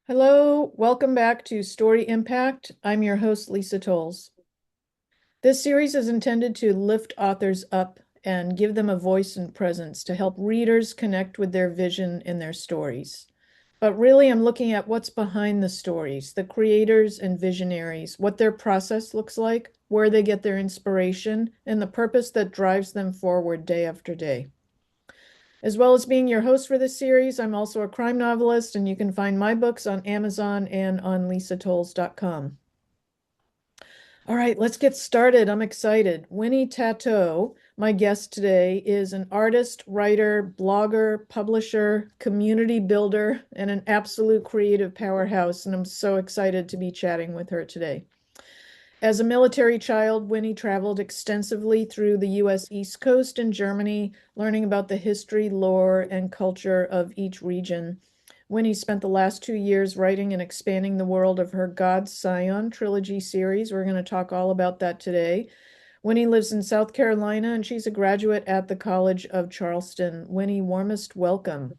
Hello, welcome back to Story Impact. I'm your host, Lisa Tolles. This series is intended to lift authors up and give them a voice and presence to help readers connect with their vision in their stories. But really, I'm looking at what's behind the stories, the creators and visionaries, what their process looks like, where they get their inspiration, and the purpose that drives them forward day after day. As well as being your host for this series, I'm also a crime novelist, and you can find my books on Amazon and on lisatolles.com. All right, let's get started. I'm excited. Winnie Tataw, my guest today, is an artist, writer, blogger, publisher, community builder, and an absolute creative powerhouse, and I'm so excited to be chatting with her today. As a military child, Winnie traveled extensively through the U.S. East Coast and Germany, learning about the history, lore, and culture of each region. Winnie spent the last 2 years writing and expanding the world of her God's Scion trilogy series. We're going to talk all about that today. Winnie lives in South Carolina, and she's a graduate at the College of Charleston. Winnie, warmest welcome.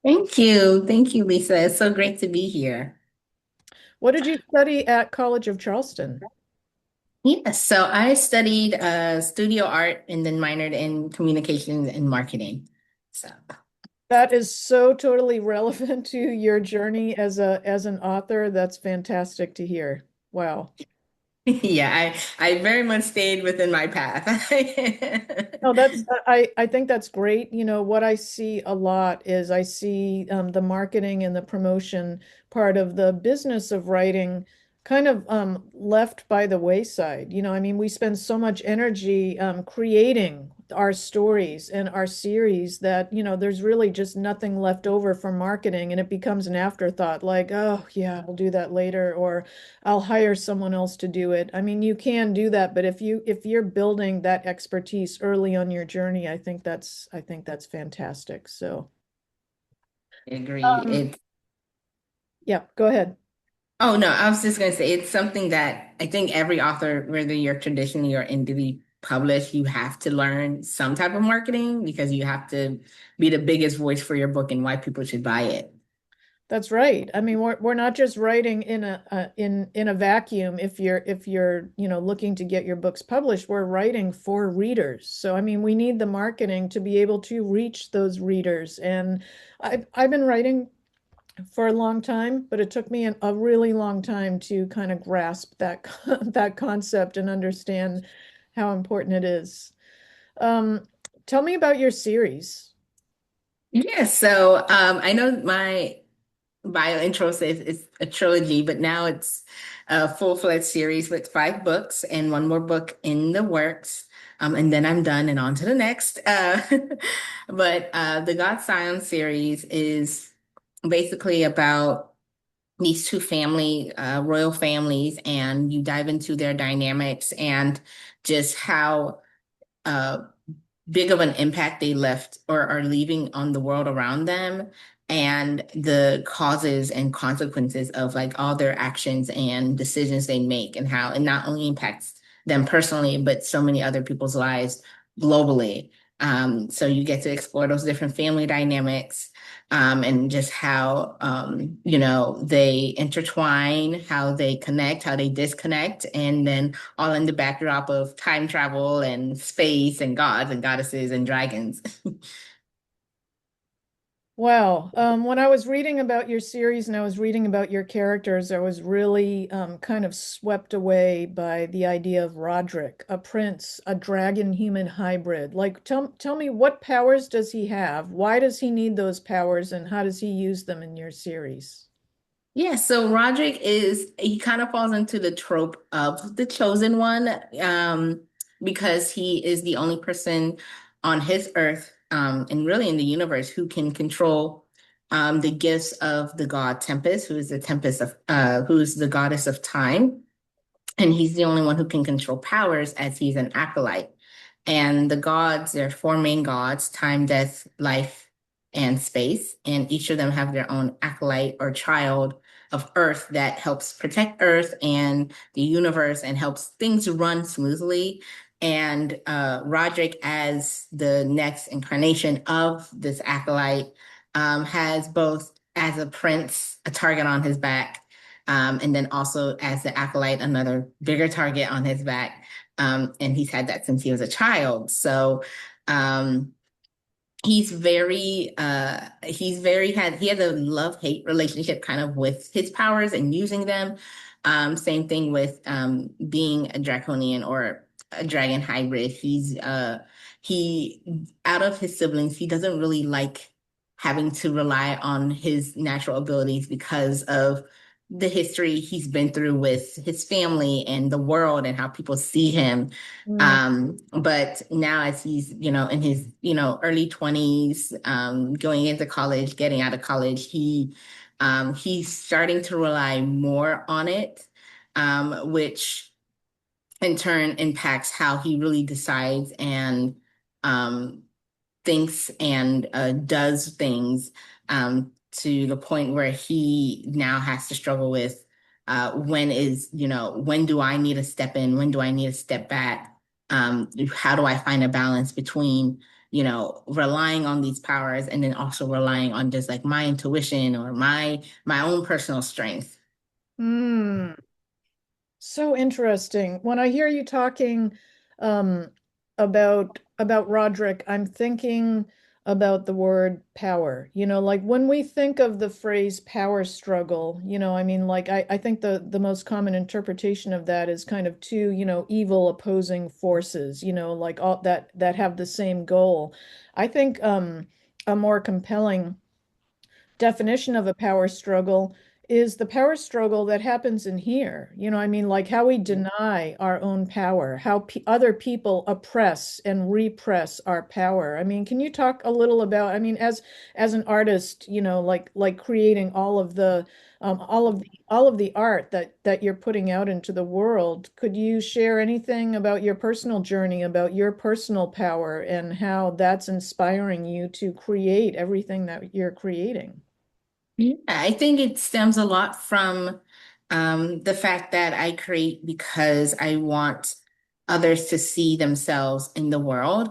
Thank you. Thank you, Lisa. It's so great to be here. What did you study at College of Charleston? Yes, so I studied studio art and then minored in communications and marketing. So, That is so totally relevant to your journey as an author. That's fantastic to hear. Wow. yeah, I very much stayed within my path. No, I think that's great. You know, what I see a lot is I see the marketing and the promotion part of the business of writing kind of left by the wayside. You know, I mean, we spend so much energy creating our stories and our series that, you know, there's really just nothing left over for marketing, and it becomes an afterthought, like, oh, yeah, I'll do that later, or I'll hire someone else to do it. I mean, you can do that, but if you're building that expertise early on your journey, I think that's fantastic. So, I agree. um, yeah, go ahead. Oh no, I was just gonna say it's something that I think every author, whether you're traditionally or indie published, you have to learn some type of marketing because you have to be the biggest voice for your book and why people should buy it. That's right. I mean, we're not just writing in a vacuum. If you're looking to get your books published, we're writing for readers. So I mean, we need the marketing to be able to reach those readers. And I've been writing for a long time, but it took me a really long time to kind of grasp that that concept and understand how important it is. Um, Tell me about your series. Yes, so I know my bio intro says it's a trilogy, but now it's a full-fledged series with 5 books and one more book in the works. And then I'm done and on to the next. But the God Science series is basically about these two royal families, and you dive into their dynamics and just how uh, big of an impact they left or are leaving on the world around them and the causes and consequences of like all their actions and decisions they make and how it not only impacts them personally but so many other people's lives globally. So you get to explore those different family dynamics, and just how they intertwine, how they connect, how they disconnect, and then all in the backdrop of time travel and space and gods and goddesses and dragons. Wow. When I was reading about your series and I was reading about your characters, I was really kind of swept away by the idea of Roderick, a prince, a dragon-human hybrid. Like, tell me, what powers does he have? Why does he need those powers, and how does he use them in your series? Yeah, so Roderick he kind of falls into the trope of the chosen one, because he is the only person on his earth, and really in the universe, who can control the gifts of the god Tempest, who is the goddess of time. And he's the only one who can control powers as he's an acolyte. And the gods, there are 4 main gods: time, death, life, and space. And each of them have their own acolyte or child of Earth that helps protect Earth and the universe and helps things run smoothly. And Roderick, as the next incarnation of this acolyte, has both as a prince, a target on his back, and then also as the acolyte, another bigger target on his back. And he's had that since he was a child. So um, he has a love-hate relationship kind of with his powers and using them. Same thing with being a draconian or a dragon hybrid. He out of his siblings, he doesn't really like having to rely on his natural abilities because of the history he's been through with his family and the world and how people see him. Mm, But now as he's, in his, early 20s, going into college, getting out of college, he's starting to rely more on it, which in turn impacts how he really decides and um, thinks and does things to the point where he now has to struggle with when do I need to step in? When do I need to step back? How do I find a balance between, relying on these powers and then also relying on just like my intuition or my own personal strength? mm. So interesting. When I hear you talking um, about Roderick, I'm thinking about the word power. Like when we think of the phrase power struggle, I mean, like I think the most common interpretation of that is kind of two, evil opposing forces, like all that have the same goal. I think a more compelling definition of a power struggle is the power struggle that happens in here. I mean, like how we deny our own power, how other people oppress and repress our power. I mean, can you talk a little about, I mean, as an artist, like creating all of the art that you're putting out into the world, could you share anything about your personal journey, about your personal power and how that's inspiring you to create everything that you're creating? Yeah, I think it stems a lot from the fact that I create because I want others to see themselves in the world.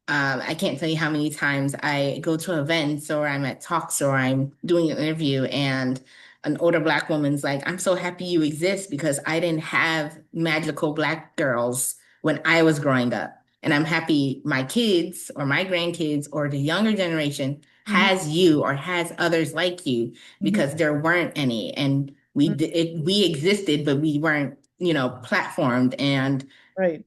I can't tell you how many times I go to events or I'm at talks or I'm doing an interview and an older Black woman's like, I'm so happy you exist because I didn't have magical Black girls when I was growing up. And I'm happy my kids or my grandkids or the younger generation Mhm, has you or has others like you mhm, because there weren't any and we existed but we weren't platformed and right.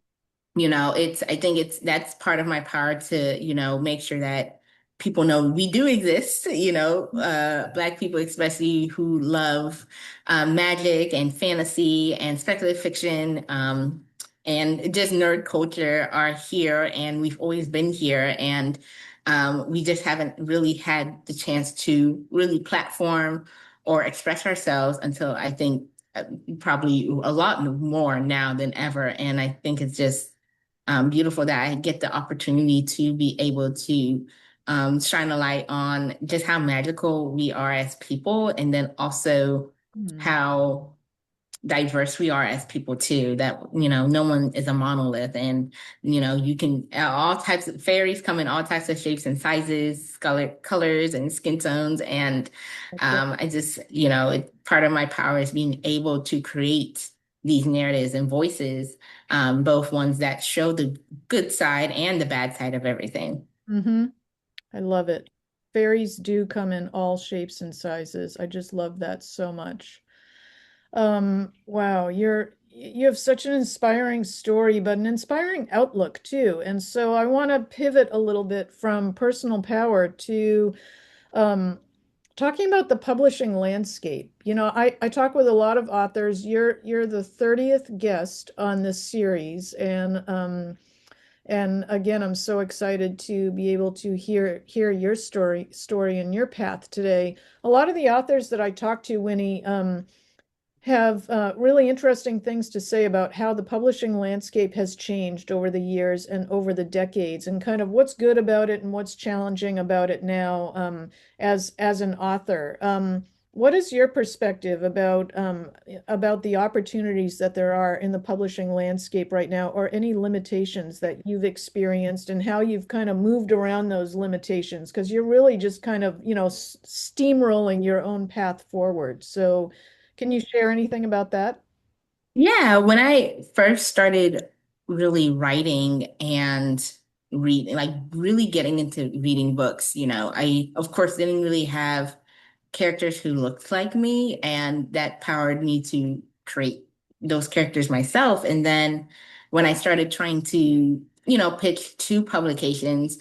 it's I think it's that's part of my power to make sure that people know we do exist, Black people especially who love magic and fantasy and speculative fiction, and just nerd culture are here and we've always been here and we just haven't really had the chance to really platform or express ourselves until I think probably a lot more now than ever. And I think it's just beautiful that I get the opportunity to be able to shine a light on just how magical we are as people, and then also Mhm, how diverse we are as people too. That no one is a monolith, and you can all types of fairies come in all types of shapes and sizes, colors, and skin tones, and that's right. I just part of my power is being able to create these narratives and voices, both ones that show the good side and the bad side of everything. Hmm. I love it. Fairies do come in all shapes and sizes. I just love that so much. Wow, you have such an inspiring story, but an inspiring outlook too. And so I want to pivot a little bit from personal power to um, talking about the publishing landscape. I talk with a lot of authors. You're the 30th guest on this series, and again, I'm so excited to be able to hear your story and your path today. A lot of the authors that I talk to, Winnie, have really interesting things to say about how the publishing landscape has changed over the years and over the decades, and kind of what's good about it and what's challenging about it now, as an author. What is your perspective about the opportunities that there are in the publishing landscape right now, or any limitations that you've experienced, and how you've kind of moved around those limitations? Because you're really just kind of, steamrolling your own path forward. So, can you share anything about that? Yeah, when I first started really writing and reading, like really getting into reading books, I of course didn't really have characters who looked like me, and that powered me to create those characters myself. And then when I started trying to, pitch to publications,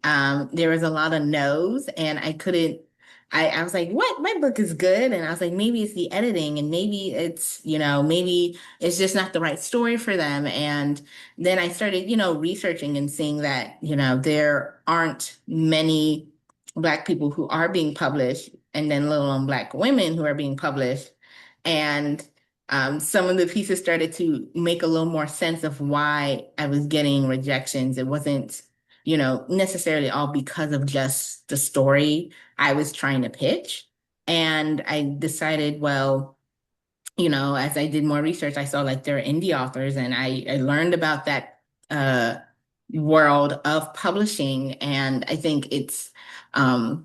there was a lot of no's, and I couldn't. I was like, what? My book is good. And I was like, maybe it's the editing, and maybe it's, maybe it's just not the right story for them. And then I started, researching and seeing that, there aren't many Black people who are being published, and then let alone Black women who are being published. And some of the pieces started to make a little more sense of why I was getting rejections. It wasn't, necessarily all because of just the story I was trying to pitch. And I decided, well, as I did more research, I saw like there are indie authors, and I learned about that uh, world of publishing. And I think it's a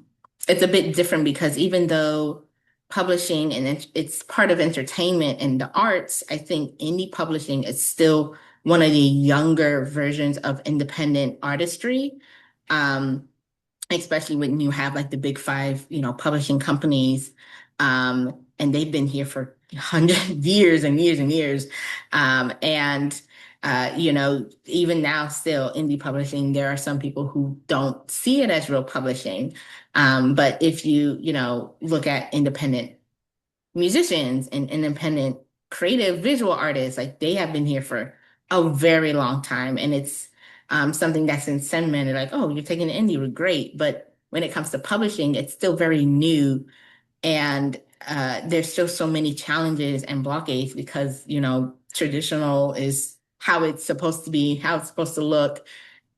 bit different because even though publishing and it's part of entertainment and the arts, I think indie publishing is still one of the younger versions of independent artistry. Um, Especially when you have like the big five, publishing companies, and they've been here for hundreds years and years and years. And even now, still indie publishing, there are some people who don't see it as real publishing. But if you look at independent musicians and independent creative visual artists, like they have been here for a very long time. And it's something that's in sentiment, like, oh, you're taking an indie, great. But when it comes to publishing, it's still very new. And there's still so many challenges and blockades because, traditional is how it's supposed to be, how it's supposed to look.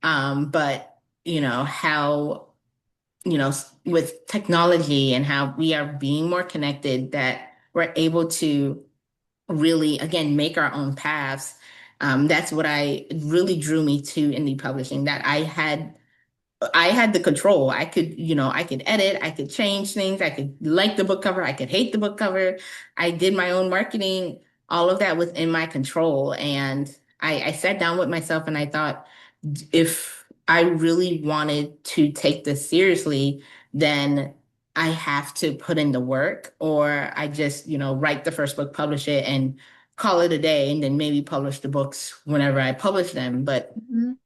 But, how with technology and how we are being more connected, that we're able to really, again, make our own paths. That's what I really drew me to indie publishing, that I had the control. I could edit, I could change things, I could like the book cover, I could hate the book cover. I did my own marketing, all of that within my control. And I sat down with myself and I thought, if I really wanted to take this seriously, then I have to put in the work, or I just, write the first book, publish it, and call it a day, and then maybe publish the books whenever I publish them. But Mhm.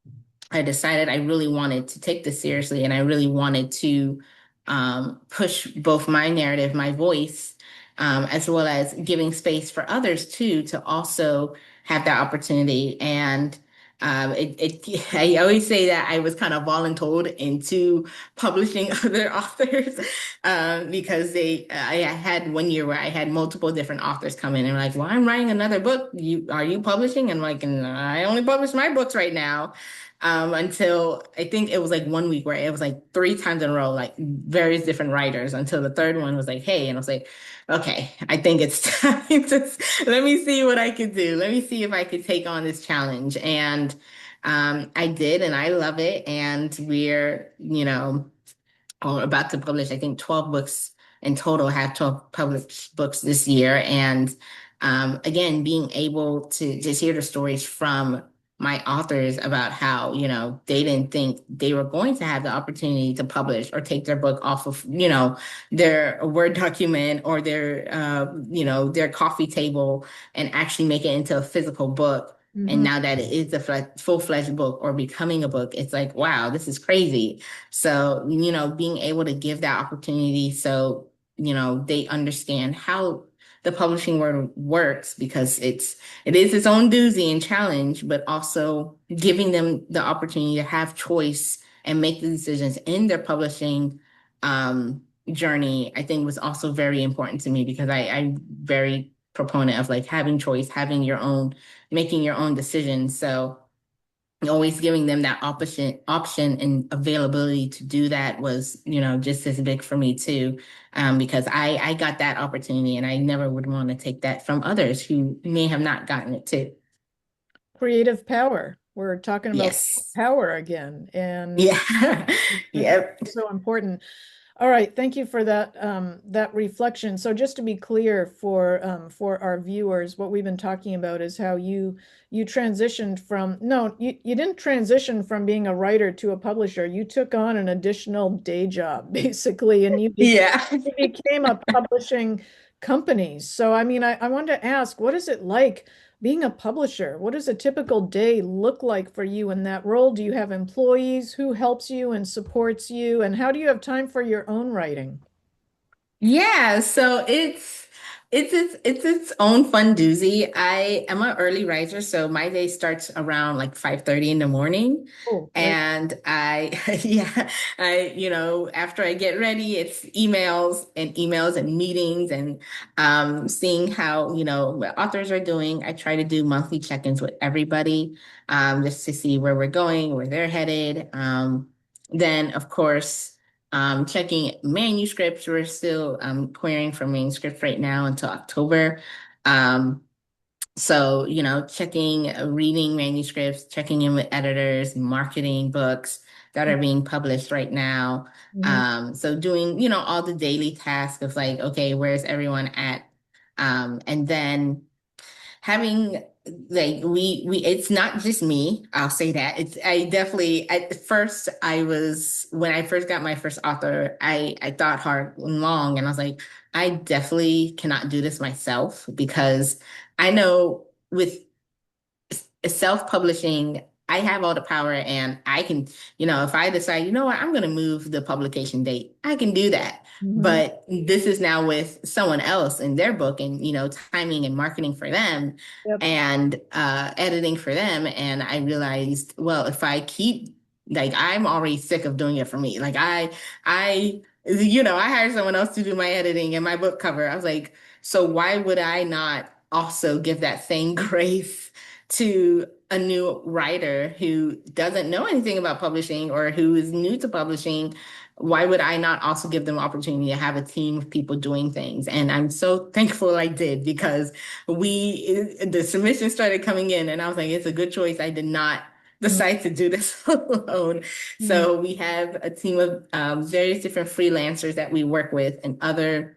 I decided I really wanted to take this seriously, and I really wanted to push both my narrative, my voice, as well as giving space for others too to also have that opportunity. And I always say that I was kind of voluntold into publishing other authors because I had one year where I had multiple different authors come in and were like, "Well, I'm writing another book. Are you publishing?" And I'm like, "And I only publish my books right now." Until I think it was like one week where it was like three times in a row, like various different writers, until the third one was like, hey, and I was like, okay, I think it's time to let me see what I could do. Let me see if I could take on this challenge. And I did, and I love it. And we're, or about to publish, I think 12 books in total, have 12 published books this year. And again, being able to just hear the stories from my authors about how, they didn't think they were going to have the opportunity to publish or take their book off of, their Word document or their coffee table, and actually make it into a physical book. And Mhm. now that it is a full-fledged book or becoming a book, it's like, wow, this is crazy. So, being able to give that opportunity so, they understand how the publishing world works, because it is its own doozy and challenge, but also giving them the opportunity to have choice and make the decisions in their publishing journey, I think was also very important to me, because I'm very proponent of like having choice, having your own, making your own decisions. So always giving them that option and availability to do that was, just as big for me too. Because I got that opportunity and I never would want to take that from others who may have not gotten it too. Creative power. We're talking about Yes. power again, and Yeah. it's Yep. so important. All right, thank you for that reflection. So just to be clear for our viewers, what we've been talking about is how you transitioned from no, you didn't transition from being a writer to a publisher. You took on an additional day job basically, and Yeah. you became a publishing company. So I mean, I wanted to ask, what is it like being a publisher? What does a typical day look like for you in that role? Do you have employees? Who helps you and supports you? And how do you have time for your own writing? Yeah, so it's its own fun doozy. I am an early riser, so my day starts around like 5:30 in the morning. Oh, very And I yeah, after I get ready, it's emails and meetings and seeing how, what authors are doing. I try to do monthly check-ins with everybody, just to see where we're going, where they're headed. Then of course checking manuscripts. We're still querying for manuscripts right now until October. Um, so, checking, reading manuscripts, checking in with editors, marketing books that are being published right now. Mhm. So doing, all the daily tasks of like, okay, where's everyone at? And then having like we it's not just me, I'll say that. It's I definitely at first I was when I first got my first author, I thought hard and long and I was like, I definitely cannot do this myself because I know with self-publishing, I have all the power and I can, if I decide, you know what, I'm going to move the publication date, I can do that. Mhm. But this is now with someone else in their book and, timing and marketing for them Yep. and editing for them. And I realized, well, if I keep, like, I'm already sick of doing it for me. Like, I hired someone else to do my editing and my book cover. I was like, so why would I not also give that same grace to a new writer who doesn't know anything about publishing or who is new to publishing? Why would I not also give them opportunity to have a team of people doing things? And I'm so thankful I did because the submissions started coming in and I was like, it's a good choice. I did not Mhm. decide to do this alone. Mhm. So we have a team of various different freelancers that we work with and other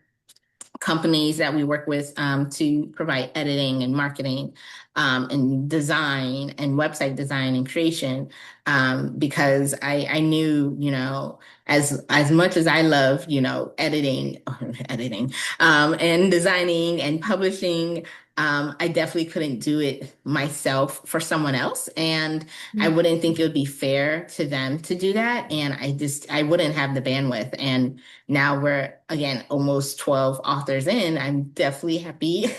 companies that we work with to provide editing and marketing and design and website design and creation because I knew as much as I love editing editing and designing and publishing. I definitely couldn't do it myself for someone else, and I Mhm. wouldn't think it would be fair to them to do that, and I wouldn't have the bandwidth. And now we're again almost 12 authors in. I'm definitely happy.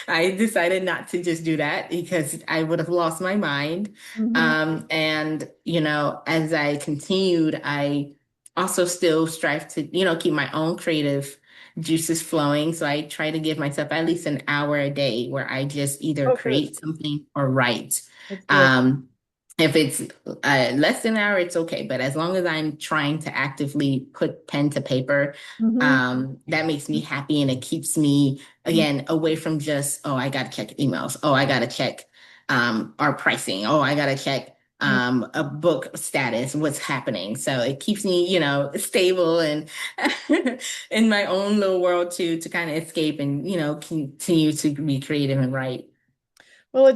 I decided not to just do that because I would have lost my mind. Mhm. And, as I continued, I also still strive to, keep my own creative juices flowing. So I try to give myself at least an hour a day where I just either Oh, good. create something or write. That's good. Um, if it's less than an hour, it's okay. But as long as I'm trying to actively put pen to paper, Mhm. that makes me happy and it keeps me, again, away from just, oh, I got to check emails. Oh, I got to check our pricing. Oh, I got to check Mhm. a book status, what's happening. So it keeps me, stable and in my own little world to kind of escape and, continue to be creative and write. Well,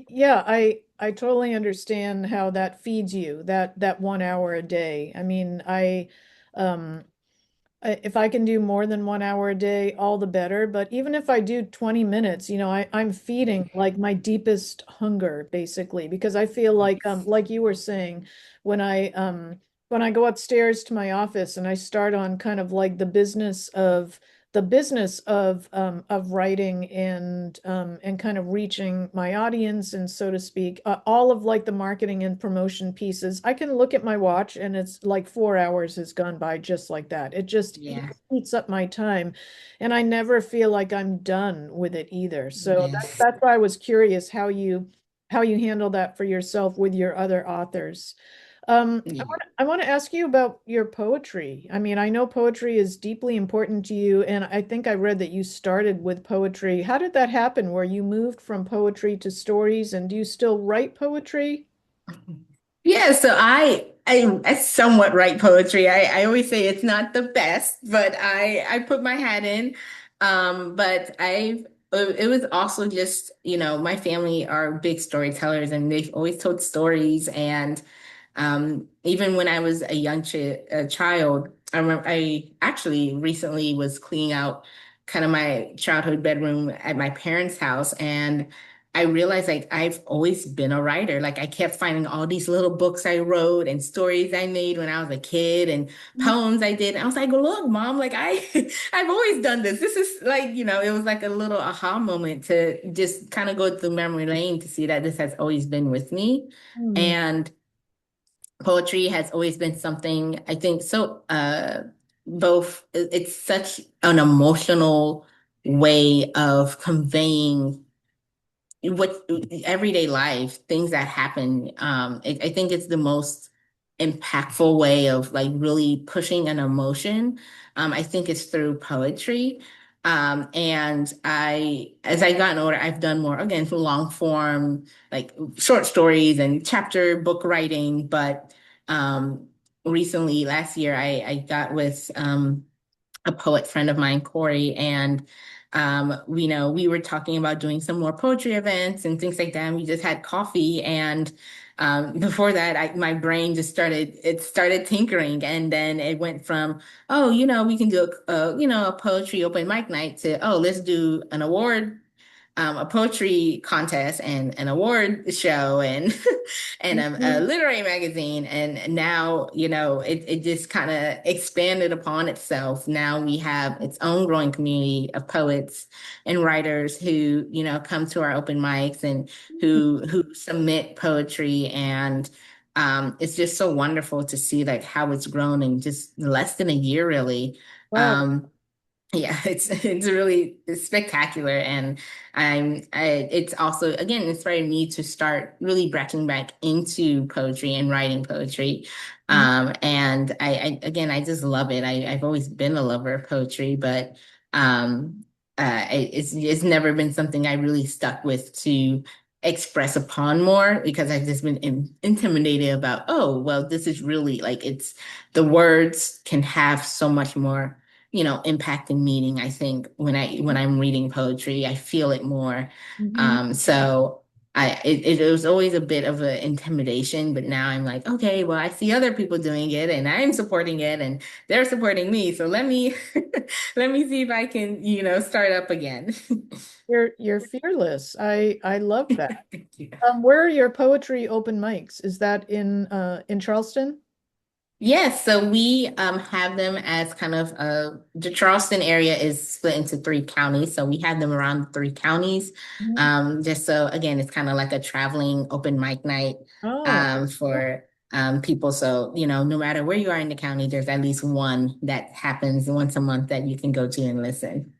yeah, I totally understand how that feeds you, that 1 hour a day. I mean, um if I can do more than 1 hour a day, all the better. But even if I do 20 minutes, I'm feeding like my deepest hunger, basically, because I feel like you were saying, when I go upstairs to my office and I start on kind of like the business of writing and kind of reaching my audience and so to speak, all of like the marketing and promotion pieces, I can look at my watch and it's like 4 hours has gone by just like that. It just Yeah. eats up my time, and I never feel like I'm done with it either. So Yes. that's why I was curious how you handle that for yourself with your other authors. Yeah. I want to ask you about your poetry. I mean, I know poetry is deeply important to you, and I think I read that you started with poetry. How did that happen, where you moved from poetry to stories, and do you still write poetry? Yeah, so I somewhat write poetry. I always say it's not the best, but I put my hat in. But it was also just, my family are big storytellers and they've always told stories. And even when I was a child, I remember I actually recently was cleaning out kind of my childhood bedroom at my parents' house, and I realized like I've always been a writer. Like I kept finding all these little books I wrote and stories I made when I was a kid and poems I did. And I was like, look, mom, like I've always done this. This is like, it was like a little aha moment to just kind of go through memory lane to see that this has always been with me. Hmm. And poetry has always been something I think so both it's such an emotional way of conveying what everyday life, things that happen. I think it's the most impactful way of like really pushing an emotion. I think it's through poetry. And as I gotten older, I've done more, again, long form, like short stories and chapter book writing. But recently, last year, I got with a poet friend of mine, Corey, and we were talking about doing some more poetry events and things like that. And we just had coffee, and before that, my brain just started tinkering, and then it went from, oh, we can do a poetry open mic night to, oh, let's do an award. A poetry contest and an award show and and a Mhm. literary magazine. And now, it just kind of expanded upon itself. Now we have its own growing community of poets and writers who, come to our open mics and who submit poetry. And it's just so wonderful to see like how it's grown in just less than a year, really. Wow. Um, yeah, it's really spectacular, and it's also again inspired me to start really breaking back into poetry and writing poetry. Mhm. And again, I just love it. I've always been a lover of poetry, but it's never been something I really stuck with to express upon more because I've just been intimidated about, oh, well, this is really like the words can have so much more impact and meaning. I think when I'm reading poetry, I feel it more. Mhm. So it was always a bit of an intimidation, but now I'm like, okay, well, I see other people doing it and I'm supporting it and they're supporting me. So let me let me see if I can, start up again. You're fearless. I love that. Thank you. Where are your poetry open mics? Is that in Charleston? Yes, so we have them as kind of the Charleston area is split into three counties. So we have them around the three counties. Mhm. Just so again, it's kind of like a traveling open mic night Oh, for people. So, no matter where you are in the county, there's at least one that happens once a month that you can go to and listen.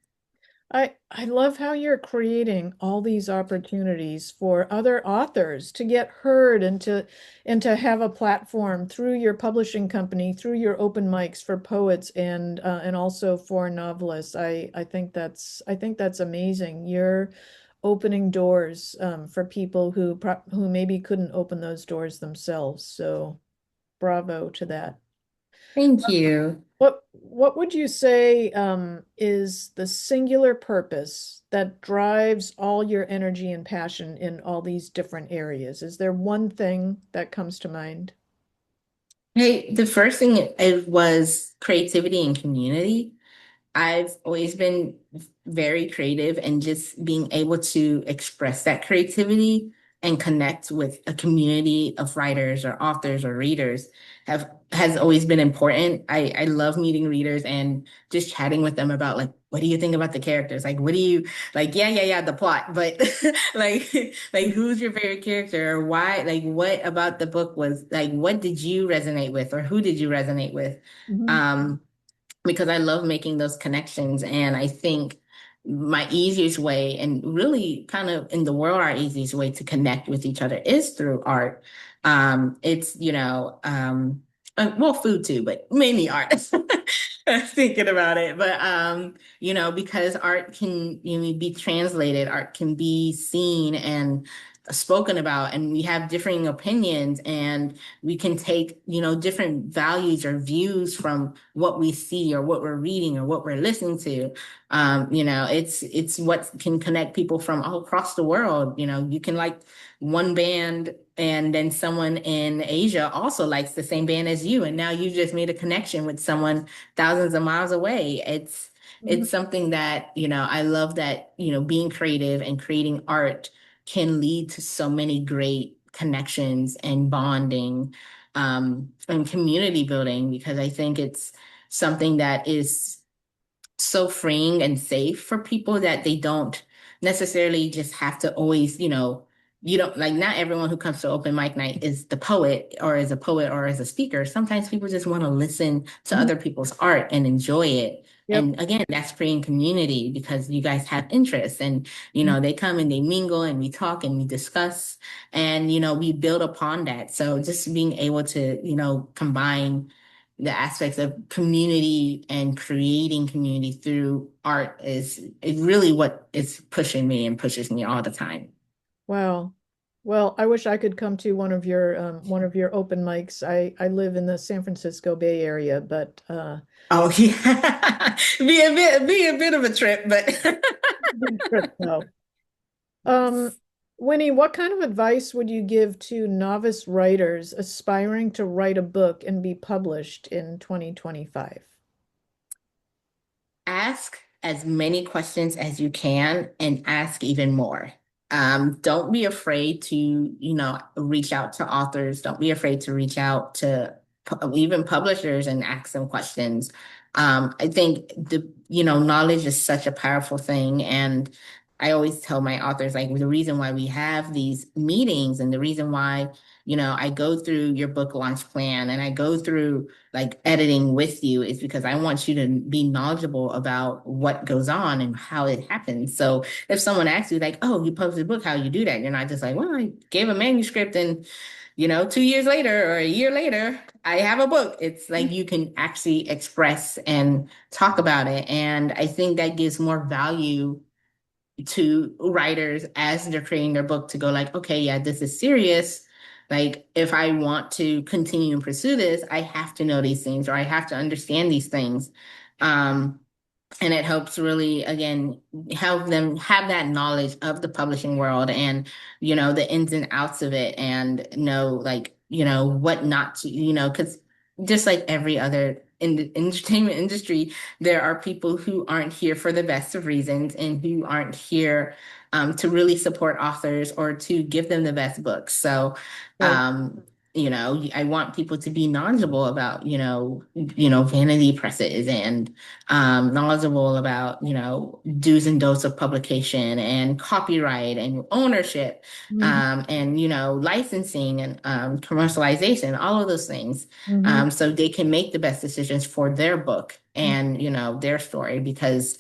I love how you're creating all these opportunities for other authors to get heard and to have a platform through your publishing company, through your open mics for poets and also for novelists. I think that's amazing. You're opening doors for people who maybe couldn't open those doors themselves. So bravo to that. Thank you. What would you say is the singular purpose that drives all your energy and passion in all these different areas? Is there one thing that comes to mind? Hey, the first thing it was creativity and community. I've always been very creative and just being able to express that creativity and connect with a community of writers or authors or readers has always been important. I love meeting readers and just chatting with them about like, what do you think about the characters? Like, what do you like? Yeah, yeah, yeah, the plot, but like, like who's your favorite character or why? Like, what about the book was like, what did you resonate with or who did you resonate with? Mhm. Um, because I love making those connections. And I think my easiest way, and really kind of in the world, our easiest way to connect with each other is through art. It's, well, food too, but mainly art. Thinking about it, but because art can, be translated, art can be seen and spoken about, and we have differing opinions, and we can take, different values or views from what we see or what we're reading or what we're listening to. It's what can connect people from all across the world. You can like one band, and then someone in Asia also likes the same band as you, and now you just made a connection with someone thousands of miles away. It's Mhm. something that, I love that, being creative and creating art can lead to so many great connections and bonding, and community building, because I think it's something that is so freeing and safe for people, that they don't necessarily just have to always, you don't like, not everyone who comes to open mic night is the poet or is a poet or is a speaker. Sometimes people just want to listen to Mhm. other people's art and enjoy it. Yep. And again, that's creating community because you guys have interests, and, Mhm. they come and they mingle and we talk and we discuss, and, we build upon that. So just being able to, combine the aspects of community and creating community through art is really what is pushing me and pushes me all the time. Wow. Well, I wish I could come to one of your open mics. I live in the San Francisco Bay Area, but Oh yeah, be a bit of a trip, but big trip though. Um, Winnie, what kind of advice would you give to novice writers aspiring to write a book and be published in 2025? ask as many questions as you can and ask even more. Don't be afraid to, reach out to authors. Don't be afraid to reach out to even publishers and ask them questions. I think knowledge is such a powerful thing. And I always tell my authors, like, the reason why we have these meetings and the reason why, I go through your book launch plan and I go through like editing with you is because I want you to be knowledgeable about what goes on and how it happens. So if someone asks you like, "Oh, you published a book, how you do that?" You're not just like, "Well, I gave a manuscript and, 2 years later or a year later, I have a book." It's like you can actually express and talk about it. And I think that gives more value to writers as they're creating their book to go like, okay, yeah, this is serious. Like, if I want to continue and pursue this, I have to know these things or I have to understand these things. Um, and it helps really, again, help them have that knowledge of the publishing world and, the ins and outs of it, and know, like, what not to, because just like every other in the entertainment industry, there are people who aren't here for the best of reasons and who aren't here to really support authors or to give them the best books. So, Right. um, I want people to be knowledgeable about, vanity presses and knowledgeable about, do's and don'ts of publication and copyright and ownership, Hmm. and, licensing and commercialization, all of those things, Hmm. so they can make the best decisions for their book and, their story, because,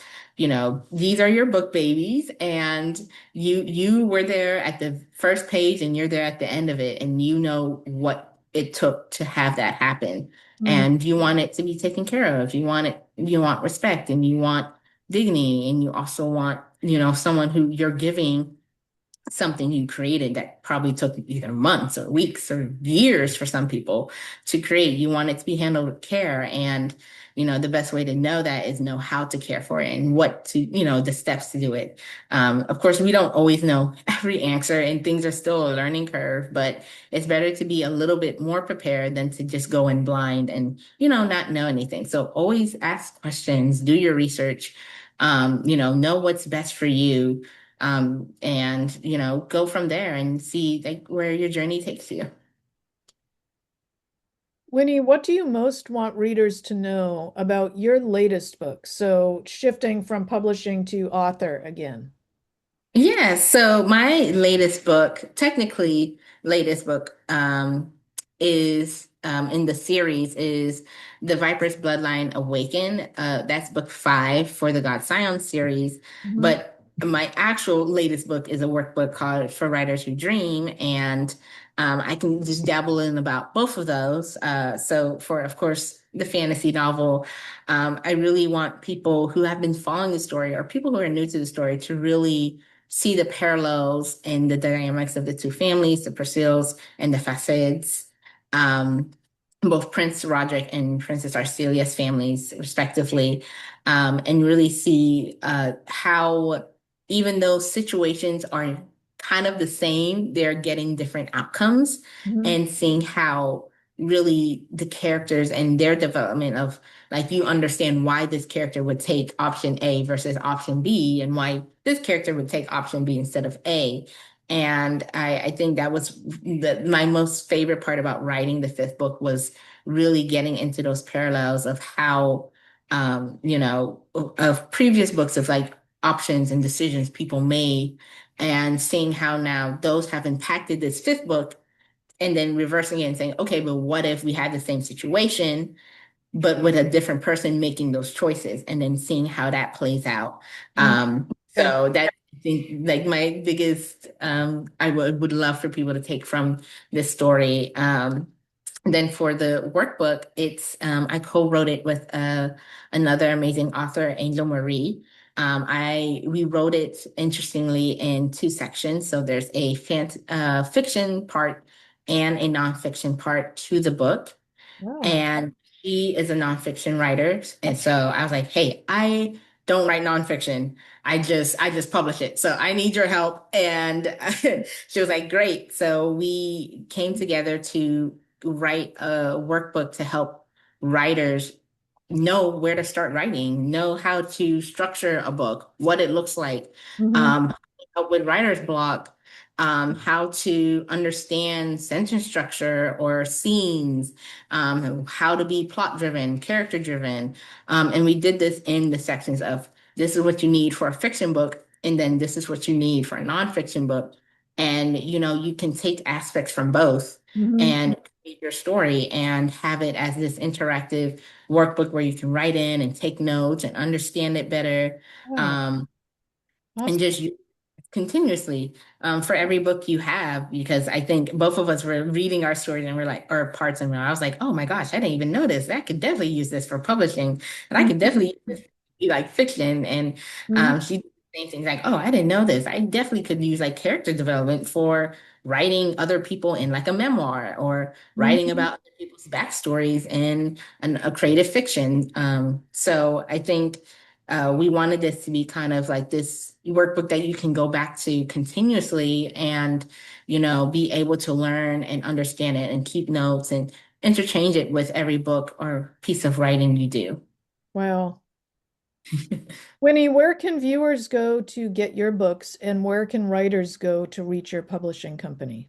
these are your book babies, and you were there at the first page and you're there at the end of it, and you know what it took to have that happen, Hmm. and you want it to be taken care of. You want respect and you want dignity, and you also want, someone who you're giving something you created that probably took either months or weeks or years for some people to create. You want it to be handled with care. And, the best way to know that is know how to care for it and what to, the steps to do it. Of course, we don't always know every answer and things are still a learning curve, but it's better to be a little bit more prepared than to just go in blind and, not know anything. So always ask questions, do your research, know what's best for you, and go from there and see like where your journey takes you. Winnie, what do you most want readers to know about your latest book? So, shifting from publishing to author again. Yeah, so my latest book, technically latest book, is in the series is The Viper's Bloodline Awaken. That's book 5 for the God Science series. Mhm. But my actual latest book is a workbook called For Writers Who Dream. And I can just dabble in about both of those. So for, of course, the fantasy novel, I really want people who have been following the story or people who are new to the story to really see the parallels and the dynamics of the two families, the Purcells and the Facets, um, both Prince Roderick and Princess Arcelia's families, respectively, and really see how, even though situations are kind of the same, they're getting different outcomes, Mhm. and seeing how really the characters and their development of like you understand why this character would take option A versus option B and why this character would take option B instead of A. And I think that was my most favorite part about writing the fifth book was really getting into those parallels of how, of previous books of like options and decisions people made and seeing how now those have impacted this fifth book and then reversing it and saying, okay, but what if we had the same situation? But with a different person making those choices and then seeing how that plays out. Mhm. Okay. So that I think like my biggest I would love for people to take from this story. Then for the workbook, it's I co-wrote it with another amazing author, Angel Marie. We wrote it interestingly in two sections. So there's a fiction part and a nonfiction part to the book. Wow. And she is a nonfiction writer. And so I was like, hey, I don't write nonfiction. I just publish it. So I need your help. And she was like, great. So we came together to write a workbook to help writers know where to start writing, know how to structure a book, what it looks like, Mhm. help with writer's block, how to understand sentence structure or scenes, how to be plot driven, character driven. And we did this in the sections of this is what you need for a fiction book, and then this is what you need for a nonfiction book. And you can take aspects from both Mhm. and create your story and have it as this interactive workbook where you can write in and take notes and understand it better. Wow. Um, and Awesome. just use it continuously for every book you have, because I think both of us were reading our stories and we're like, or parts, and I was like, oh my gosh, I didn't even notice. I could definitely use this for publishing, and I could Mhm. definitely use this to be like fiction. And Mhm. she did the same things like, oh, I didn't know this. I definitely could use like character development for writing other people in like a memoir or writing Mhm. about other people's backstories in a creative fiction. So I think we wanted this to be kind of like this workbook that you can go back to continuously and, be able to learn and understand it and keep notes and interchange it with every book or piece of writing you do. Wow. Winnie, where can viewers go to get your books and where can writers go to reach your publishing company?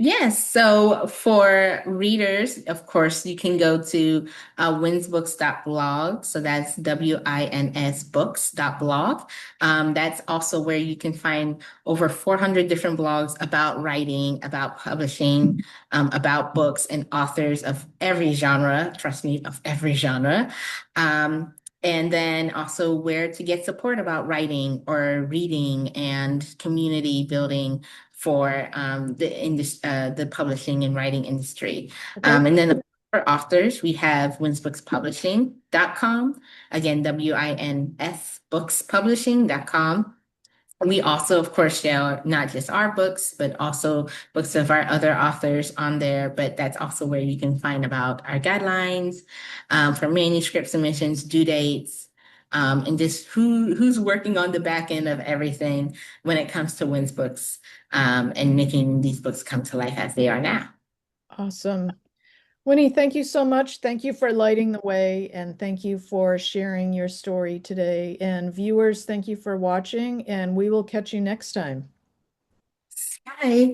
Yes, so for readers, of course, you can go to winsbooks.blog. So that's WINS books.blog. That's also where you can find over 400 different blogs about writing, about publishing, about books and authors of every genre, trust me, of every genre. Um, and then also where to get support about writing or reading and community building for the publishing and writing industry. Okay. And then for authors, we have winsbookspublishing.com. Again, WINS bookspublishing.com. We also, of course, share not just our books, but also books of our other authors on there. But that's also where you can find about our guidelines for manuscript submissions, due dates, and just who's working on the back end of everything when it comes to Wins Books and making these books come to life as they are now. Awesome. Winnie, thank you so much. Thank you for lighting the way and thank you for sharing your story today. And viewers, thank you for watching and we will catch you next time. Hi.